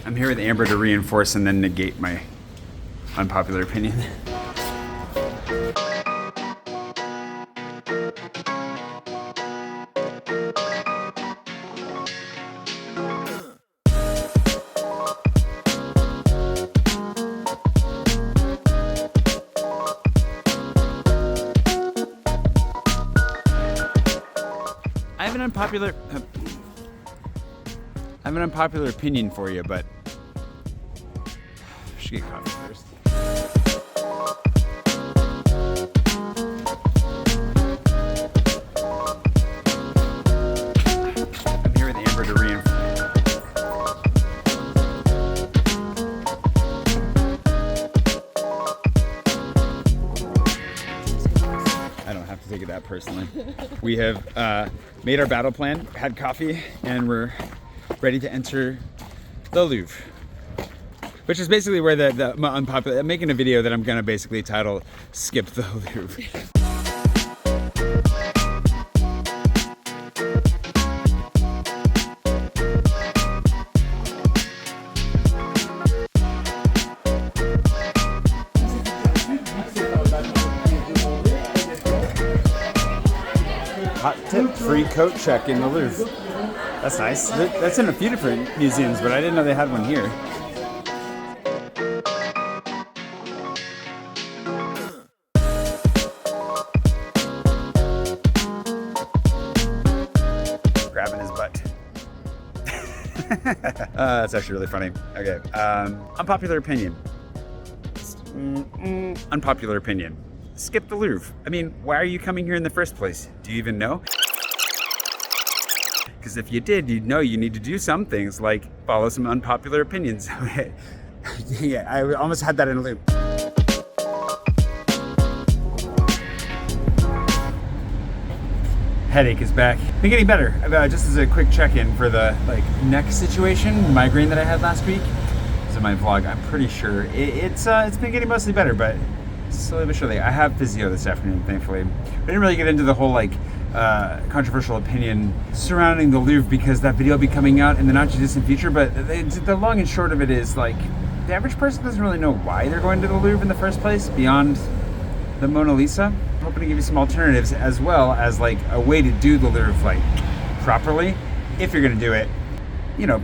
I'm here with Amber to reinforce and then negate my unpopular opinion. I have an unpopular opinion for you, but I should get coffee first. I'm here with Amber to reinforce. I don't have to take it that personally. We have made our battle plan, had coffee, and we're ready to enter the Louvre, which is basically where the unpopular. I'm making a video that I'm gonna basically title "Skip the Louvre." Hot tip, free coat check in the Louvre. That's nice. That's in a few different museums, but I didn't know they had one here. Grabbing his butt. That's actually really funny. Okay, unpopular opinion. Unpopular opinion. Skip the Louvre. I mean, why are you coming here in the first place? Do you even know? Because if you did, you'd know you need to do some things like follow some unpopular opinions. Yeah, I almost had that in a loop. Headache is back. Been getting better. Just as a quick check-in for the neck situation, migraine that I had last week. So my vlog, I'm pretty sure it's been getting mostly better, but slowly but surely. I have physio this afternoon, thankfully. I didn't really get into the whole controversial opinion surrounding the Louvre because that video will be coming out in the not too distant future, but the long and short of it is the average person doesn't really know why they're going to the Louvre in the first place beyond the Mona Lisa. I'm hoping to give you some alternatives as well as a way to do the Louvre properly if you're going to do it.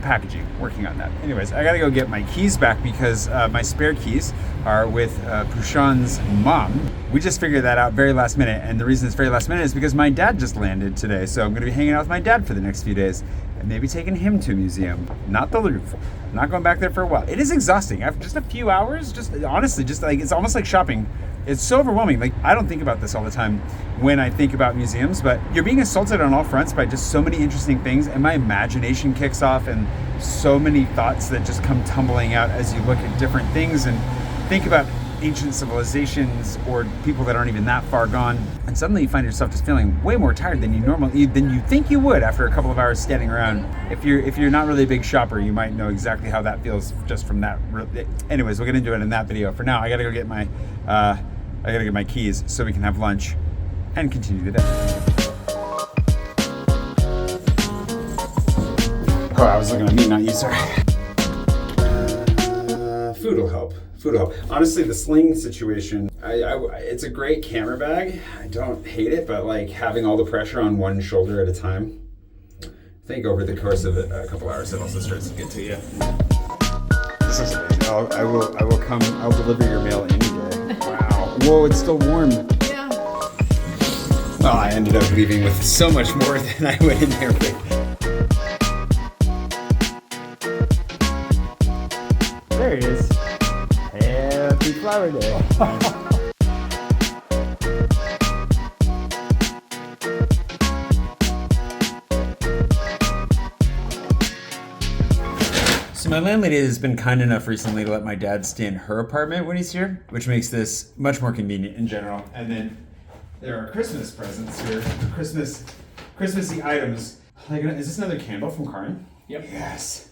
Packaging, working on that. Anyways, I gotta go get my keys back because my spare keys are with Pushan's mom. We just figured that out very last minute, and the reason it's very last minute is because my dad just landed today, so I'm gonna be hanging out with my dad for the next few days and maybe taking him to a museum, not the Louvre. I'm not going back there for a while. It is exhausting. After just a few hours, honestly, it's almost like shopping. It's so overwhelming. I don't think about this all the time when I think about museums, but you're being assaulted on all fronts by just so many interesting things, and my imagination kicks off, and so many thoughts that just come tumbling out as you look at different things and think about ancient civilizations or people that aren't even that far gone, and suddenly you find yourself just feeling way more tired than you think you would after a couple of hours standing around. If you're not really a big shopper, you might know exactly how that feels just from that. Anyways, we'll get into it in that video. For now, I gotta go get my keys so we can have lunch and continue the day. Oh, I was looking at me, not you, sir. Food will help. Honestly, the sling situation, it's a great camera bag. I don't hate it, but having all the pressure on one shoulder at a time, I think over the course of a couple hours, it also starts to get to you. This is amazing. I will come. I'll deliver your mail any day. Wow. Whoa, it's still warm. Yeah. Well, I ended up leaving with so much more than I went in there with. There it is. Happy Flower Day. So my landlady has been kind enough recently to let my dad stay in her apartment when he's here, which makes this much more convenient in general. And then there are Christmas presents here, Christmassy items. Is this another candle from Karin? Yep. Yes.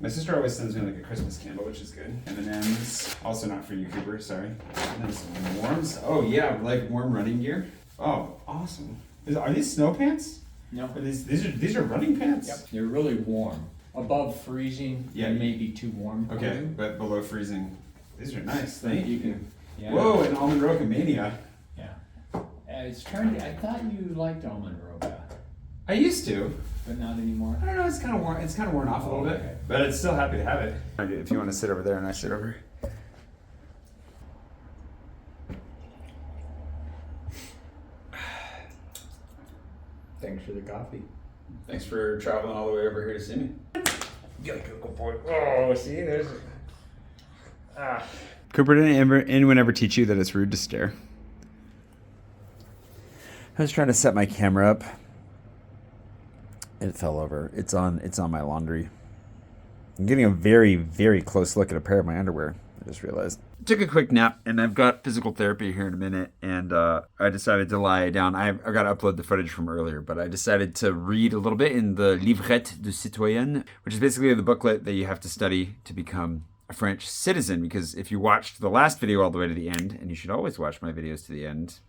My sister always sends me a Christmas candle, which is good. M&M's, also not for you, Cooper, sorry. And then some warms. Oh yeah, warm running gear. Oh, awesome. Are these snow pants? No. These are running pants? Yep. They're really warm. above freezing, Yeah. and maybe too warm. Okay, but below freezing. These are nice. Thank You you. can, yeah. Whoa, an almond roca mania. Yeah. It's turned. I thought you liked almond roca, I used to. but not anymore. I don't know. It's kind of worn. It's kind of worn off a little bit, Okay. but it's still happy to have it. If you want to sit over there and I sit over. Thanks for the coffee. Thanks for traveling all the way over here to see me. Good boy. Oh, see, there's. Cooper, didn't anyone ever teach you that it's rude to stare? I was trying to set my camera up. It fell over. It's on my laundry. I'm getting a very, very close look at a pair of my underwear. I just realized. Took a quick nap, and I've got physical therapy here in a minute, and I decided to lie down. I've got to upload the footage from earlier, but I decided to read a little bit in the Livrette du Citoyen, which is basically the booklet that you have to study to become a French citizen, because if you watched the last video all the way to the end, and you should always watch my videos to the end,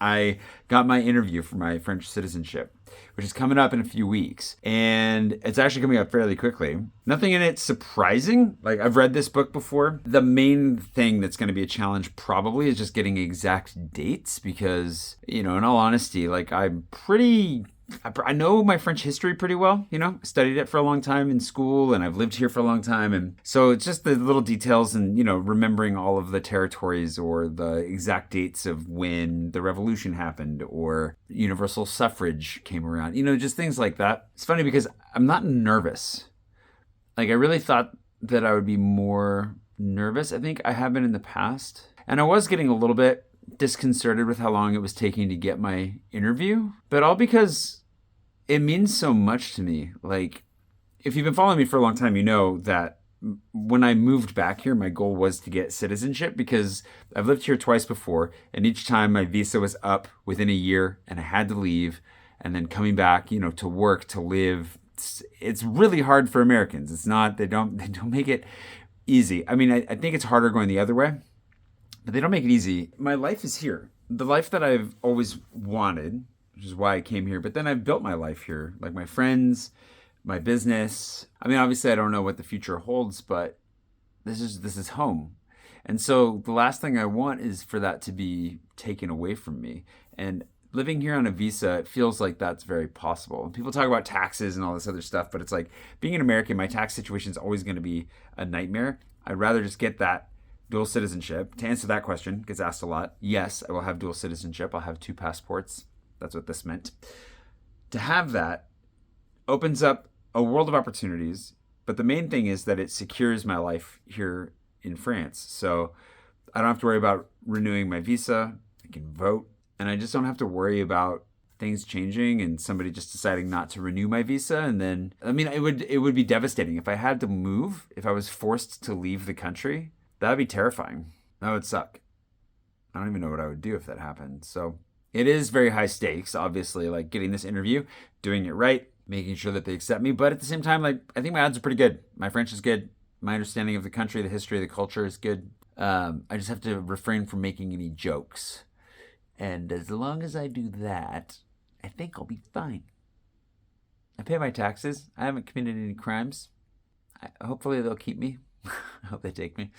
I got my interview for my French citizenship, which is coming up in a few weeks. And it's actually coming up fairly quickly. Nothing in it surprising. Like, I've read this book before. The main thing that's going to be a challenge probably is just getting exact dates because, in all honesty, like, I know my French history pretty well, I studied it for a long time in school and I've lived here for a long time. And so it's just the little details and, remembering all of the territories or the exact dates of when the revolution happened or universal suffrage came around, just things like that. It's funny because I'm not nervous. Like, I really thought that I would be more nervous. I think I have been in the past. And I was getting a little bit disconcerted with how long it was taking to get my interview, but all because it means so much to me. Like, if you've been following me for a long time, you know that when I moved back here, my goal was to get citizenship because I've lived here twice before, and each time my visa was up within a year and I had to leave, and then coming back, to work, to live. It's really hard for Americans. It's not, they don't make it easy. I mean, I think it's harder going the other way, but they don't make it easy. My life is here. The life that I've always wanted, which is why I came here. But then I've built my life here, like my friends, my business. I mean, obviously I don't know what the future holds, but this is home. And so the last thing I want is for that to be taken away from me. And living here on a visa, it feels like that's very possible. People talk about taxes and all this other stuff, but it's like being an American, my tax situation is always going to be a nightmare. I'd rather just get that dual citizenship. To answer that question, gets asked a lot. Yes, I will have dual citizenship. I'll have 2 passports. That's what this meant. To have that opens up a world of opportunities, but the main thing is that it secures my life here in France. So I don't have to worry about renewing my visa. I can vote, and I just don't have to worry about things changing and somebody just deciding not to renew my visa. And then, I mean, it would be devastating if I had to move, if I was forced to leave the country. That would be terrifying. That would suck. I don't even know what I would do if that happened. So it is very high stakes, obviously, like getting this interview, doing it right, making sure that they accept me. But at the same time, like, I think my odds are pretty good. My French is good. My understanding of the country, the history, the culture is good. I just have to refrain from making any jokes. And as long as I do that, I think I'll be fine. I pay my taxes. I haven't committed any crimes. Hopefully they'll keep me. I hope they take me.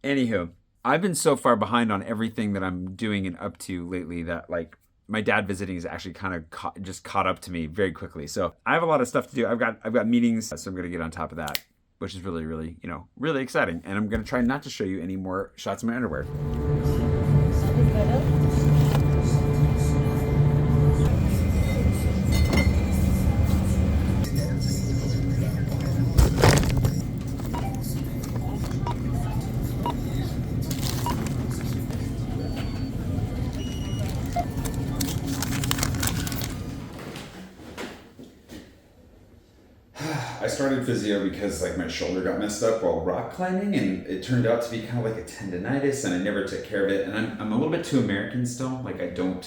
Anywho, I've been so far behind on everything that I'm doing and up to lately that, like, my dad visiting is actually kind of just caught up to me very quickly. So I have a lot of stuff to do. I've got meetings, so I'm going to get on top of that, which is really, really, really exciting. And I'm going to try not to show you any more shots of my underwear. I started physio because, like, my shoulder got messed up while rock climbing, and it turned out to be kind of like a tendonitis, and I never took care of it. And I'm a little bit too American still. Like, I don't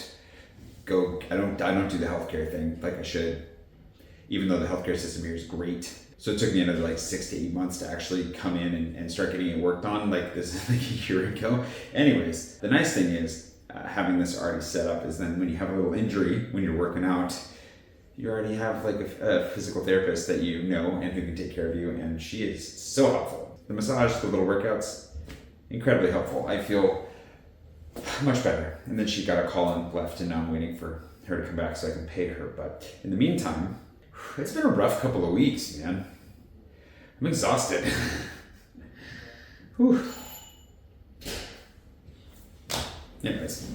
do the healthcare thing like I should, even though the healthcare system here is great. So it took me another 6 to 8 months to actually come in and start getting it worked on. Like, this is like a year ago. Anyways, the nice thing is having this already set up is then when you have a little injury when you're working out, you already have like a physical therapist that you know and who can take care of you, and she is so helpful. The massage, the little workouts, incredibly helpful. I feel much better. And then she got a call and left, and now I'm waiting for her to come back so I can pay her. But in the meantime, it's been a rough couple of weeks, man. I'm exhausted. Whew. Anyways,